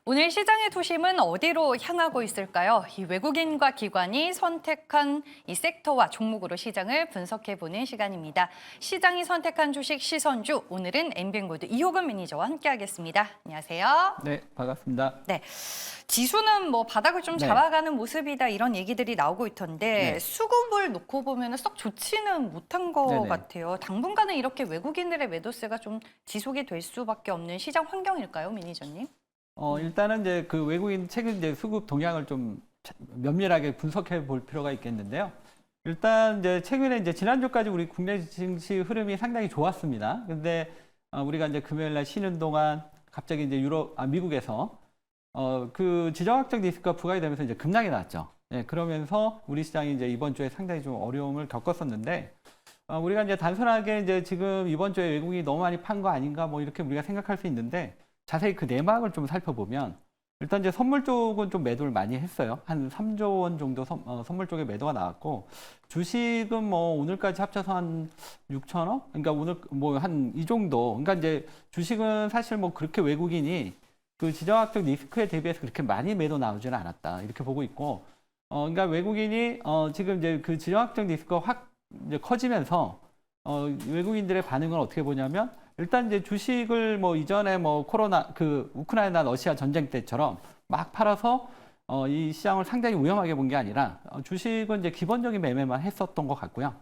오늘 시장의 투심은 어디로 향하고 있을까요? 이 외국인과 기관이 선택한 이 섹터와 종목으로 시장을 분석해보는 시간입니다. 시장이 선택한 주식 시선주, 오늘은 엠뱅고드 이호근 매니저와 함께하겠습니다. 안녕하세요. 네, 반갑습니다. 네, 지수는 뭐 바닥을 좀 네. 잡아가는 모습이다 이런 얘기들이 나오고 있던데 네. 수급을 놓고 보면 썩 좋지는 못한 것 네네. 같아요. 당분간은 이렇게 외국인들의 매도세가 좀 지속이 될 수밖에 없는 시장 환경일까요, 매니저님? 일단은 이제 그 외국인 최근 이제 수급 동향을 좀 면밀하게 분석해 볼 필요가 있겠는데요. 일단 이제 최근에 이제 지난주까지 우리 국내 증시 흐름이 상당히 좋았습니다. 근데 우리가 이제 금요일 날 쉬는 동안 갑자기 이제 미국에서 그 지정학적 리스크가 부각이 되면서 이제 급락이 나왔죠. 예, 그러면서 우리 시장이 이제 이번 주에 상당히 좀 어려움을 겪었었는데 우리가 이제 단순하게 이제 지금 이번 주에 외국인이 너무 많이 판 거 아닌가 뭐 이렇게 우리가 생각할 수 있는데 자세히 그 내막을 좀 살펴보면 일단 이제 선물 쪽은 좀 매도를 많이 했어요. 한 3조 원 정도 선물 쪽에 매도가 나왔고 주식은 뭐 오늘까지 합쳐서 한 6천억? 그러니까 오늘 뭐 한 이 정도. 그러니까 이제 주식은 사실 뭐 그렇게 외국인이 그 지정학적 리스크에 대비해서 그렇게 많이 매도 나오지는 않았다. 이렇게 보고 있고 그러니까 외국인이 지금 이제 그 지정학적 리스크가 확 이제 커지면서 외국인들의 반응을 어떻게 보냐면 일단 이제 주식을 뭐 이전에 뭐 우크라이나 러시아 전쟁 때처럼 막 팔아서 이 시장을 상당히 위험하게 본 게 아니라 주식은 이제 기본적인 매매만 했었던 것 같고요.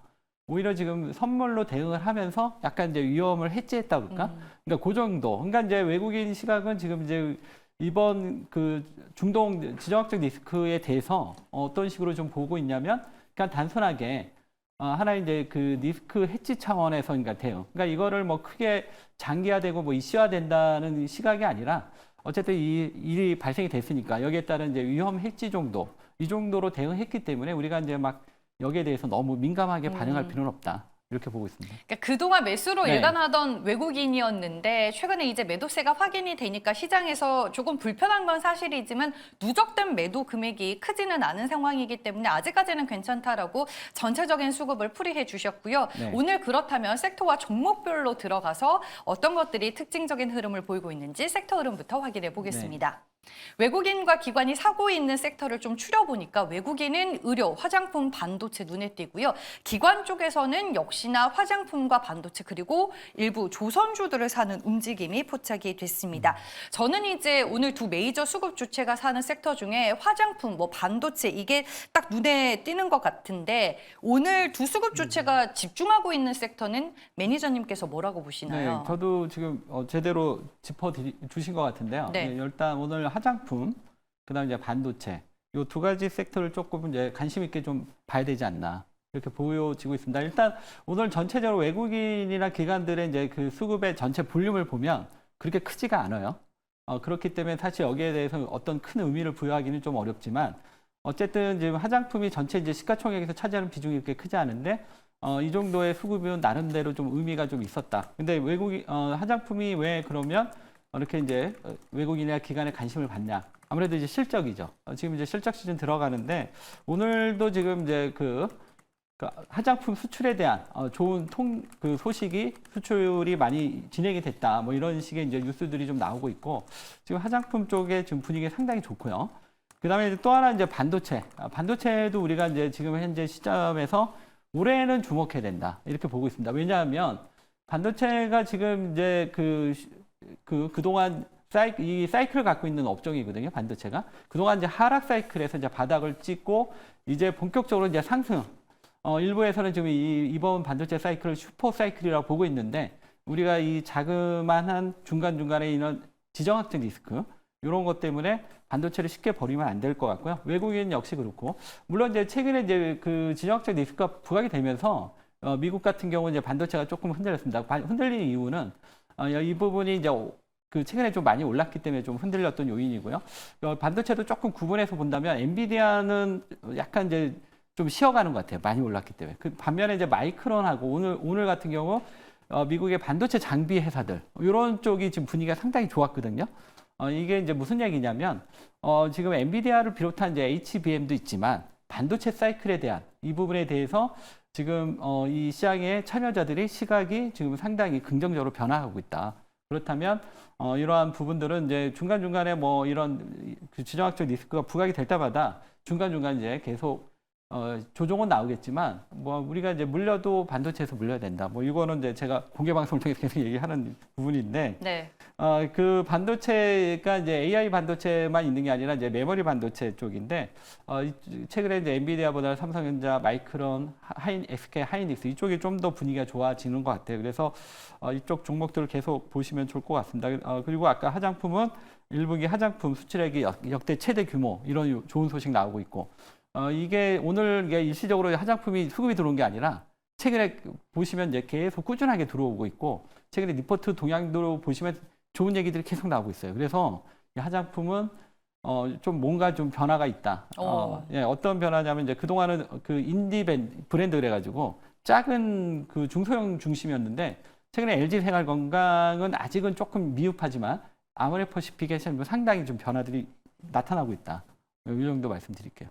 오히려 지금 선물로 대응을 하면서 약간 이제 위험을 해지했다 그럴까? 그러니까 그 정도. 그러니까 이제 외국인 시각은 지금 이제 이번 그 중동 지정학적 리스크에 대해서 어떤 식으로 좀 보고 있냐면 그냥 단순하게 하나의 이제 그 리스크 해지 차원에서 그러니까 대응. 그러니까 이거를 뭐 크게 장기화되고 뭐 이슈화된다는 시각이 아니라 어쨌든 이 일이 발생이 됐으니까 여기에 따른 이제 위험 해지 정도 이 정도로 대응했기 때문에 우리가 이제 막 여기에 대해서 너무 민감하게 반응할 필요는 없다. 이렇게 보고 있습니다. 그러니까 그동안 매수로 네. 일관하던 외국인이었는데 최근에 이제 매도세가 확인이 되니까 시장에서 조금 불편한 건 사실이지만 누적된 매도 금액이 크지는 않은 상황이기 때문에 아직까지는 괜찮다라고 전체적인 수급을 풀이해 주셨고요. 네. 오늘 그렇다면 섹터와 종목별로 들어가서 어떤 것들이 특징적인 흐름을 보이고 있는지 섹터 흐름부터 확인해 보겠습니다. 외국인과 기관이 사고 있는 섹터를 좀 추려보니까 외국인은 의료, 화장품, 반도체 눈에 띄고요. 기관 쪽에서는 역시나 화장품과 반도체 그리고 일부 조선주들을 사는 움직임이 포착이 됐습니다. 저는 이제 오늘 두 메이저 수급 주체가 사는 섹터 중에 화장품, 뭐 반도체 이게 딱 눈에 띄는 것 같은데 오늘 두 수급 주체가 집중하고 있는 섹터는 매니저님께서 뭐라고 보시나요? 네, 저도 지금 제대로 짚어 주신 것 같은데요. 네. 네, 일단 오늘 화장품, 그다음에 이제 반도체, 이 두 가지 섹터를 조금 이제 관심 있게 좀 봐야 되지 않나 이렇게 보여지고 있습니다. 일단 오늘 전체적으로 외국인이나 기관들의 이제 그 수급의 전체 볼륨을 보면 그렇게 크지가 않아요. 그렇기 때문에 사실 여기에 대해서 어떤 큰 의미를 부여하기는 좀 어렵지만 어쨌든 지금 화장품이 전체 이제 시가총액에서 차지하는 비중이 그렇게 크지 않은데 이 정도의 수급은 나름대로 좀 의미가 좀 있었다. 근데 화장품이 왜 그러면 이렇게 이제 외국인이나 기관에 관심을 받냐? 아무래도 이제 실적이죠. 지금 이제 실적 시즌 들어가는데 오늘도 지금 이제 그 화장품 수출에 대한 좋은 그 소식이 수출이 많이 진행이 됐다. 뭐 이런 식의 이제 뉴스들이 좀 나오고 있고 지금 화장품 쪽에 지금 분위기가 상당히 좋고요. 그다음에 또 하나 이제 반도체. 반도체도 우리가 이제 지금 현재 시점에서 올해는 주목해야 된다. 이렇게 보고 있습니다. 왜냐하면 반도체가 지금 이제 그동안 이 사이클을 갖고 있는 업종이거든요. 반도체가. 그동안 이제 하락 사이클에서 이제 바닥을 찍고 이제 본격적으로 이제 상승. 일부에서는 지금 이번 반도체 사이클을 슈퍼 사이클이라고 보고 있는데 우리가 이 자그마한 중간중간에 있는 지정학적 리스크 이런 것 때문에 반도체를 쉽게 버리면 안 될 것 같고요. 외국인 역시 그렇고 물론 이제 최근에 이제 그 지정학적 리스크가 부각이 되면서 미국 같은 경우 이제 반도체가 조금 흔들렸습니다. 흔들리는 이유는 이 부분이 이제 그 최근에 좀 많이 올랐기 때문에 좀 흔들렸던 요인이고요. 반도체도 조금 구분해서 본다면 엔비디아는 약간 이제 좀 쉬어가는 것 같아요. 많이 올랐기 때문에. 그 반면에 이제 마이크론하고 오늘 같은 경우 미국의 반도체 장비 회사들 이런 쪽이 지금 분위기가 상당히 좋았거든요. 이게 이제 무슨 얘기냐면 지금 엔비디아를 비롯한 이제 HBM도 있지만 반도체 사이클에 대한 이 부분에 대해서 지금 이 시장의 참여자들의 시각이 지금 상당히 긍정적으로 변화하고 있다. 그렇다면 이러한 부분들은 이제 중간중간에 뭐 이런 그 지정학적 리스크가 부각이 될 때마다 중간중간 이제 계속 조정은 나오겠지만 뭐 우리가 이제 물려도 반도체에서 물려야 된다. 뭐 이거는 이제 제가 공개 방송을 통해서 계속 얘기하는 부분인데 네. 그 반도체가 이제 AI 반도체만 있는 게 아니라 이제 메모리 반도체 쪽인데 최근에 이제 엔비디아보다 삼성전자, 마이크론, SK 하이닉스 이쪽이 좀 더 분위기가 좋아지는 것 같아요. 그래서 이쪽 종목들을 계속 보시면 좋을 것 같습니다. 그리고 아까 화장품은 1분기 화장품 수출액이 역대 최대 규모 이런 좋은 소식 나오고 있고 이게 오늘 이게 일시적으로 화장품이 수급이 들어온 게 아니라 최근에 보시면 이제 계속 꾸준하게 들어오고 있고 최근에 리포트 동향도 보시면 좋은 얘기들이 계속 나오고 있어요. 그래서 이 화장품은 좀 뭔가 좀 변화가 있다. 예, 어떤 변화냐면 이제 그동안은 그 인디 브랜드 그래가지고 작은 그 중소형 중심이었는데 최근에 LG 생활건강은 아직은 조금 미흡하지만 아모레퍼시픽에서 상당히 좀 변화들이 나타나고 있다. 이 정도 말씀드릴게요.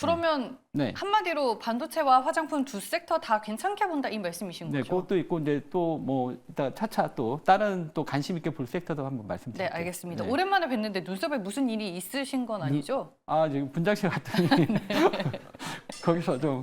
그러면 네. 한마디로 반도체와 화장품 두 섹터 다 괜찮게 본다 이 말씀이신 네, 거죠? 그것도 있고 이제 또 뭐 이따 차차 또 다른 또 관심 있게 볼 섹터도 한번 네, 말씀드릴게요. 알겠습니다. 네. 오랜만에 뵀는데 눈썹에 무슨 일이 있으신 건 아니죠? 지금 분장실 갔더니 거기서 좀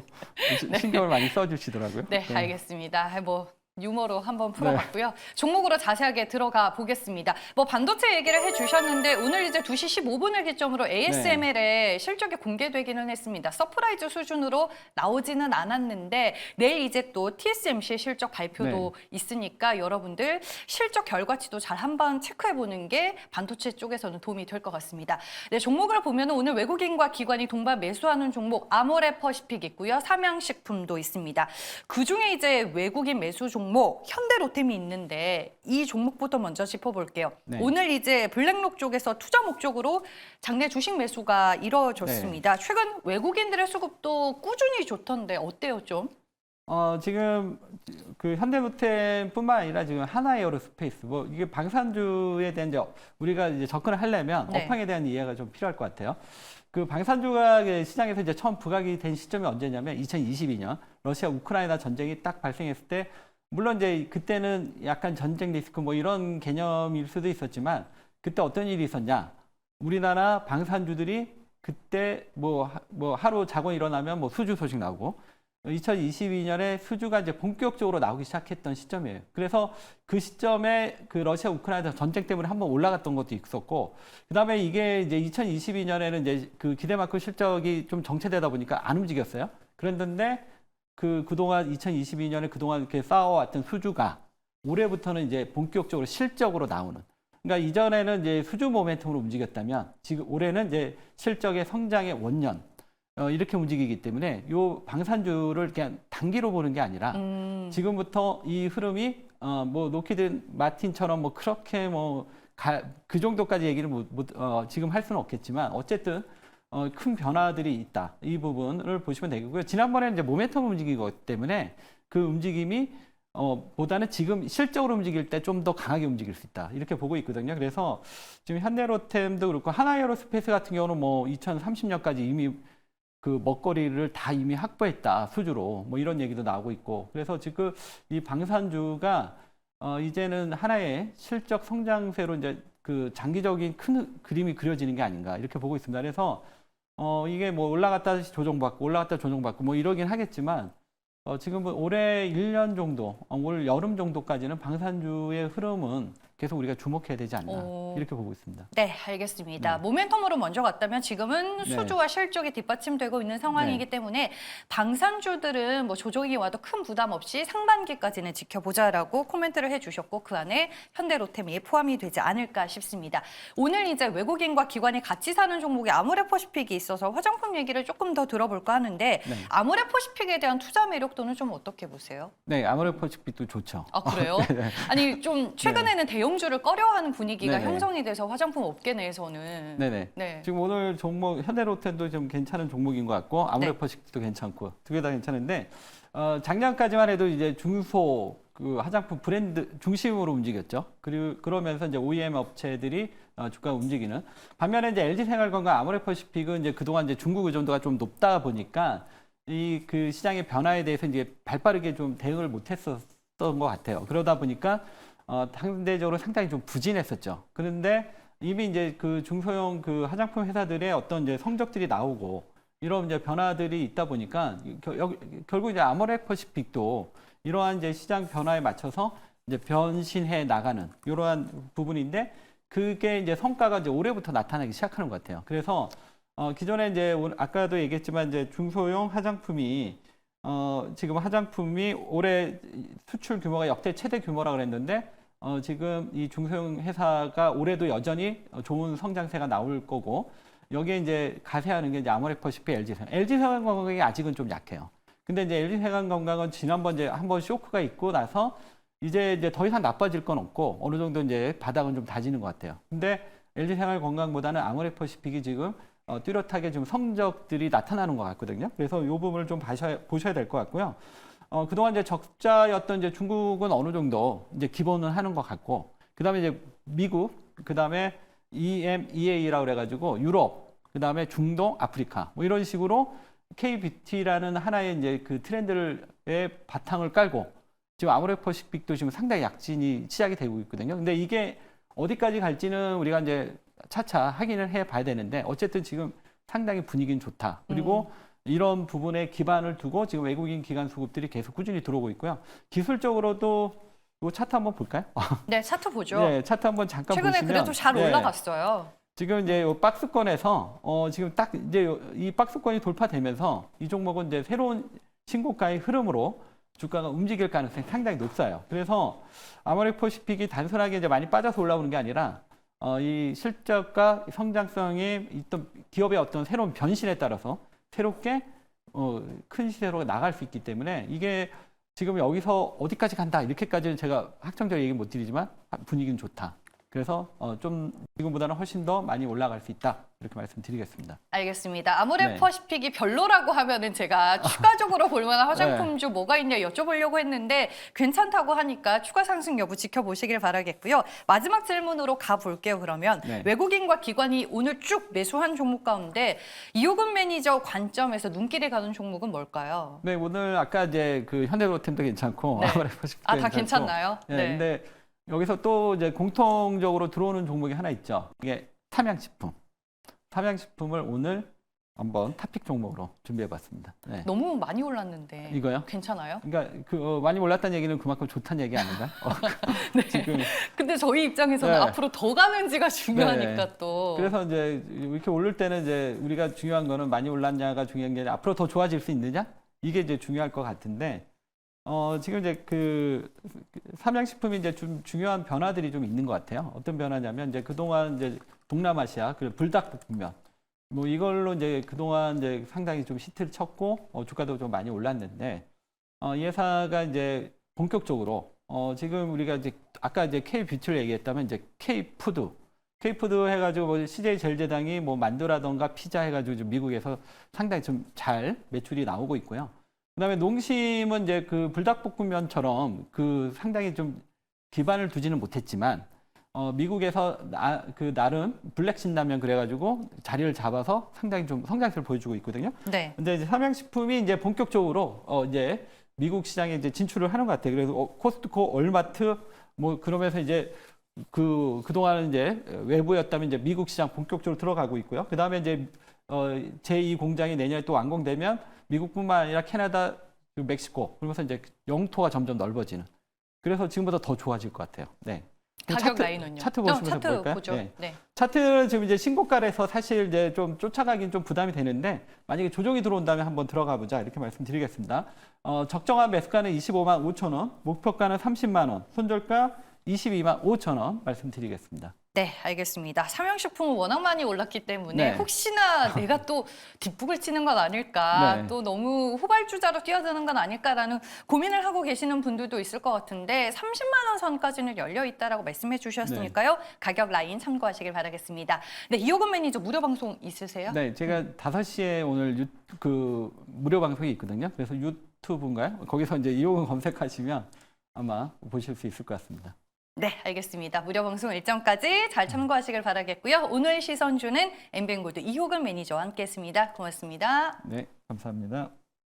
신경을 많이 써주시더라고요. 네, 네. 알겠습니다. 뭐 유머로 한번 풀어봤고요. 종목으로 자세하게 들어가 보겠습니다. 뭐 반도체 얘기를 해주셨는데 오늘 이제 2시 15분을 기점으로 ASML의 실적이 공개되기는 했습니다. 서프라이즈 수준으로 나오지는 않았는데 내일 이제 또 TSMC 실적 발표도 있으니까 여러분들 실적 결과치도 잘 한번 체크해보는 게 반도체 쪽에서는 도움이 될 것 같습니다. 네, 종목을 보면 오늘 외국인과 기관이 동반 매수하는 종목 아모레퍼시픽 있고요. 삼양식품도 있습니다. 그중에 이제 외국인 매수 종목 현대로템이 있는데 이 종목부터 먼저 짚어볼게요. 네. 오늘 이제 블랙록 쪽에서 투자 목적으로 장내 주식 매수가 이루어졌습니다. 최근 외국인들의 수급도 꾸준히 좋던데 어때요 좀? 지금 그 현대로템뿐만 아니라 지금 하나에어로스페이스 뭐 이게 방산주에 대한 이제 우리가 이제 접근을 하려면 네. 업황에 대한 이해가 좀 필요할 것 같아요. 그 방산주가 시장에서 이제 처음 부각이 된 시점이 언제냐면 2022년 러시아 우크라이나 전쟁이 딱 발생했을 때 물론 이제 그때는 약간 전쟁 리스크 뭐 이런 개념일 수도 있었지만 그때 어떤 일이 있었냐? 우리나라 방산주들이 그때 뭐 하루 자고 일어나면 뭐 수주 소식 나오고 2022년에 수주가 이제 본격적으로 나오기 시작했던 시점이에요. 그래서 그 시점에 그 러시아 우크라이나 전쟁 때문에 한번 올라갔던 것도 있었고, 그다음에 이게 이제 2022년에는 이제 그 기대만큼 실적이 좀 정체되다 보니까 안 움직였어요. 그랬는데 그동안 2022년에 그동안 이렇게 쌓아왔던 수주가 올해부터는 이제 본격적으로 실적으로 나오는. 그러니까 이전에는 이제 수주 모멘텀으로 움직였다면 지금 올해는 이제 실적의 성장의 원년. 이렇게 움직이기 때문에 요 방산주를 그냥 단기로 보는 게 아니라 지금부터 이 흐름이 뭐 로키드 마틴처럼 뭐 그렇게 뭐 그 정도까지 얘기를 지금 할 수는 없겠지만 어쨌든 큰 변화들이 있다. 이 부분을 보시면 되겠고요. 지난번에는 이제 모멘텀 움직이기 때문에 그 움직임이 보다는 지금 실적으로 움직일 때 좀 더 강하게 움직일 수 있다. 이렇게 보고 있거든요. 그래서 지금 현대로템도 그렇고 하나에어로스페이스 같은 경우는 뭐 2030년까지 이미 그 먹거리를 다 이미 확보했다 수주로 뭐 이런 얘기도 나오고 있고 그래서 지금 이 방산주가 이제는 하나의 실적 성장세로 이제 그 장기적인 큰 그림이 그려지는 게 아닌가 이렇게 보고 있습니다. 그래서 이게 뭐 올라갔다 조정받고 올라갔다 조정받고 뭐 이러긴 하겠지만 지금은 올해 1년 정도 올 여름 정도까지는 방산주의 흐름은 계속 우리가 주목해야 되지 않나 이렇게 보고 있습니다. 네, 알겠습니다. 모멘텀으로 먼저 갔다면 지금은 네. 수주와 실적이 뒷받침되고 있는 상황이기 때문에 방산주들은 뭐 조정이 와도 큰 부담 없이 상반기까지는 지켜보자라고 코멘트를 해주셨고 그 안에 현대로템이 포함이 되지 않을까 싶습니다. 오늘 이제 외국인과 기관이 같이 사는 종목에 아모레퍼시픽이 있어서 화장품 얘기를 조금 더 들어볼까 하는데 네. 아모레퍼시픽에 대한 투자 매력도는 좀 어떻게 보세요? 네, 아모레퍼시픽도 좋죠. 아, 그래요? 네. 아니 좀 최근에는 대형주를 꺼려하는 분위기가 네네. 형성이 돼서 화장품 업계 내에서는 네네. 네. 지금 오늘 종목 현대로템도 좀 괜찮은 종목인 것 같고 아모레퍼시픽도 괜찮고 두 개 다 괜찮은데 작년까지만 해도 이제 중소 그 화장품 브랜드 중심으로 움직였죠. 그리고 그러면서 이제 OEM 업체들이 주가가 움직이는 반면에 이제 LG 생활건강 아모레퍼시픽은 이제 그동안 이제 중국 의존도가 좀 높다 보니까 이 그 시장의 변화에 대해서 이제 발빠르게 좀 대응을 못했었던 것 같아요. 그러다 보니까 상대적으로 상당히 좀 부진했었죠. 그런데 이미 이제 그 중소형 그 화장품 회사들의 어떤 이제 성적들이 나오고 이런 이제 변화들이 있다 보니까 결국 이제 아모레퍼시픽도 이러한 이제 시장 변화에 맞춰서 이제 변신해 나가는 이러한 부분인데 그게 이제 성과가 이제 올해부터 나타나기 시작하는 것 같아요. 그래서 기존에 이제 아까도 얘기했지만 이제 중소형 화장품이 지금 화장품이 올해 수출 규모가 역대 최대 규모라 그랬는데 지금 이 중소형 회사가 올해도 여전히 좋은 성장세가 나올 거고 여기에 이제 가세하는 게 이제 아모레퍼시픽, LG생활건강이 아직은 좀 약해요. 근데 이제 LG생활건강은 지난번 이제 한번 쇼크가 있고 나서 이제 더 이상 나빠질 건 없고 어느 정도 이제 바닥은 좀 다지는 것 같아요. 근데 LG생활건강보다는 아모레퍼시픽이 지금 뚜렷하게 좀 성적들이 나타나는 것 같거든요. 그래서 이 부분을 좀 보셔야 될 것 같고요. 그동안 이제 적자였던 이제 중국은 어느 정도 이제 기본은 하는 것 같고, 그 다음에 이제 미국, 그 다음에 EMEA라고 그래가지고 유럽, 그 다음에 중동, 아프리카 뭐 이런 식으로 KBT라는 하나의 이제 그 트렌드의 바탕을 깔고 지금 아모레퍼시픽도 지금 상당히 약진이 시작이 되고 있거든요. 근데 이게 어디까지 갈지는 우리가 이제 차차 확인을 해 봐야 되는데 어쨌든 지금 상당히 분위기는 좋다. 그리고 이런 부분에 기반을 두고 지금 외국인 기관 수급들이 계속 꾸준히 들어오고 있고요. 기술적으로도 이 차트 한번 볼까요? 네, 차트 보죠. 네, 차트 한번 잠깐 최근에 보시면 그래도 잘 네, 올라갔어요. 지금 이제 이 박스권에서 지금 딱 이제 이 박스권이 돌파되면서 이 종목은 이제 새로운 신고가의 흐름으로 주가가 움직일 가능성이 상당히 높아요. 그래서 아모레퍼시픽이 단순하게 이제 많이 빠져서 올라오는 게 아니라 이 실적과 성장성이 있던 기업의 어떤 새로운 변신에 따라서 새롭게 큰 시세로 나갈 수 있기 때문에 이게 지금 여기서 어디까지 간다 이렇게까지는 제가 확정적으로 얘기 못 드리지만 분위기는 좋다. 그래서 좀 지금보다는 훨씬 더 많이 올라갈 수 있다. 이렇게 말씀드리겠습니다. 알겠습니다. 아모레퍼시픽이 별로라고 하면은 제가 추가적으로 볼 만한 화장품주 뭐가 있냐 여쭤보려고 했는데 괜찮다고 하니까 추가 상승 여부 지켜보시길 바라겠고요. 마지막 질문으로 가볼게요. 그러면 외국인과 기관이 오늘 쭉 매수한 종목 가운데 이호근 매니저 관점에서 눈길이 가는 종목은 뭘까요? 네, 오늘 아까 이제 그 현대로템도 괜찮고 아모레퍼시픽도 다 괜찮고. 괜찮나요? 네. 근데 여기서 또 이제 공통적으로 들어오는 종목이 하나 있죠. 이게 삼양식품. 삼양식품을 오늘 한번 탑픽 종목으로 준비해봤습니다. 네. 너무 많이 올랐는데 이거요? 괜찮아요? 그러니까 많이 올랐다는 얘기는 그만큼 좋다는 얘기 아닌가? 네. 지금 근데 저희 입장에서는 앞으로 더 가는지가 중요하니까 또. 그래서 이제 이렇게 오를 때는 이제 우리가 중요한 거는 많이 올랐냐가 중요한 게 아니라 앞으로 더 좋아질 수 있느냐? 이게 이제 중요할 것 같은데 지금 이제 그 삼양식품이 이제 좀 중요한 변화들이 좀 있는 것 같아요. 어떤 변화냐면 이제 그동안 이제 동남아시아 그 불닭볶음면 뭐 이걸로 이제 그동안 이제 상당히 좀 히트를 쳤고 주가도 좀 많이 올랐는데 이 회사가 이제 본격적으로 지금 우리가 이제 아까 이제 K뷰티를 얘기했다면 이제 K푸드 해가지고 뭐 CJ 제일제당이 뭐 만두라던가 피자 해가지고 좀 미국에서 상당히 좀 잘 매출이 나오고 있고요. 그다음에 농심은 이제 그 불닭볶음면처럼 그 상당히 좀 기반을 두지는 못했지만 미국에서 나름 블랙 신라면 그래가지고 자리를 잡아서 상당히 좀 성장세를 보여주고 있거든요. 네. 근데 이제 삼양식품이 이제 본격적으로 이제 미국 시장에 이제 진출을 하는 것 같아요. 그래서 코스트코, 얼마트 뭐 그러면서 이제 그동안은 이제 외부였다면 이제 미국 시장 본격적으로 들어가고 있고요. 그 다음에 이제 제2 공장이 내년에 또 완공되면 미국뿐만 아니라 캐나다, 멕시코 그러면서 이제 영토가 점점 넓어지는. 그래서 지금보다 더 좋아질 것 같아요. 네. 가격 라인은요? 차트 보시면서 차트 볼까요? 보죠. 네. 네. 차트는 지금 이제 신고가에서 사실 이제 좀 쫓아가긴 좀 부담이 되는데 만약에 조정이 들어온다면 한번 들어가 보자 이렇게 말씀드리겠습니다. 적정한 매수가는 25만 5천 원, 목표가는 30만 원, 손절가 22만 5천 원 말씀드리겠습니다. 네, 알겠습니다. 삼양식품은 워낙 많이 올랐기 때문에 혹시나 내가 또 뒷북을 치는 건 아닐까, 또 너무 후발주자로 뛰어드는 건 아닐까라는 고민을 하고 계시는 분들도 있을 것 같은데 30만 원 선까지는 열려 있다라고 말씀해 주셨으니까요. 가격 라인 참고하시길 바라겠습니다. 네, 이호근 매니저 무료 방송 있으세요? 네, 제가 5시에 오늘 무료 방송이 있거든요. 그래서 유튜브인가요? 거기서 이제 이호근 검색하시면 아마 보실 수 있을 것 같습니다. 네, 알겠습니다. 무료 방송 일정까지 잘 참고하시길 바라겠고요. 오늘 시선주는 엠뱅골드 이호근 매니저와 함께했습니다. 고맙습니다. 네, 감사합니다.